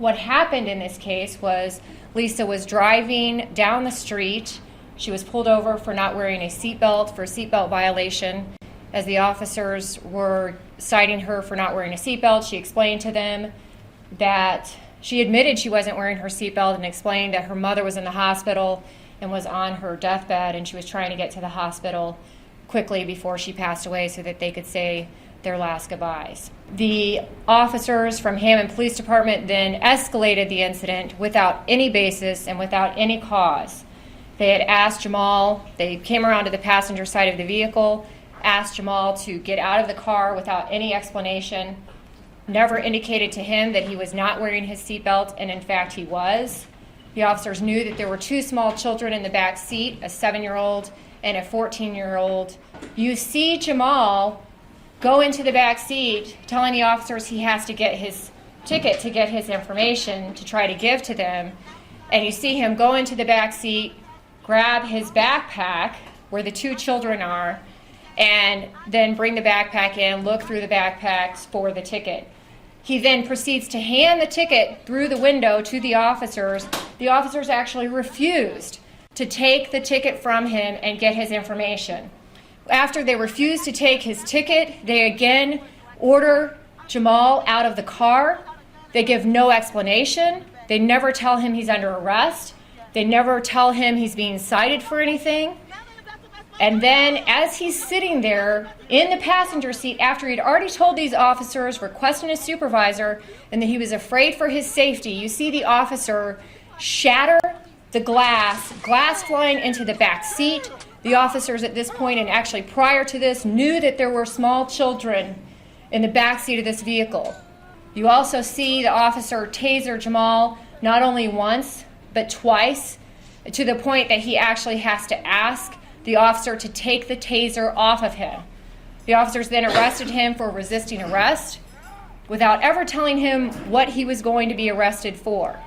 what happened in this case was Lisa was driving down the street. She was pulled over for not wearing a seatbelt, for a seatbelt violation. As the officers were citing her for not wearing a seatbelt, she explained to them that she admitted she wasn't wearing her seatbelt and explained that her mother was in the hospital and was on her deathbed, and she was trying to get to the hospital quickly before she passed away so that they could say their last goodbyes. The officers from Hammond Police Department then escalated the incident without any basis and without any cause. They had asked Jamal, they came around to the passenger side of the vehicle, asked Jamal to get out of the car without any explanation, never indicated to him that he was not wearing his seatbelt, and in fact he was. The officers knew that there were two small children in the back seat, a 7-year-old and a 14-year-old. You see Jamal go into the back seat telling the officers he has to get his ticket to get his information to try to give to them. And you see him go into the back seat, grab his backpack where the two children are, and then bring the backpack in, look through the backpacks for the ticket. He then proceeds to hand the ticket through the window to the officers. The officers actually refused to take the ticket from him and get his information. After they refused to take his ticket, they again order Jamal out of the car. They give no explanation. They never tell him he's under arrest. They never tell him he's being cited for anything. And then as he's sitting there in the passenger seat, after he'd already told these officers, requesting a supervisor, and that he was afraid for his safety, you see the officer shatter the glass flying into the back seat. The officers at this point, and actually prior to this, knew that there were small children in the back seat of this vehicle. You also see the officer taser Jamal not only once, but twice, to the point that he actually has to ask the officer to take the taser off of him. The officers then arrested him for resisting arrest without ever telling him what he was going to be arrested for.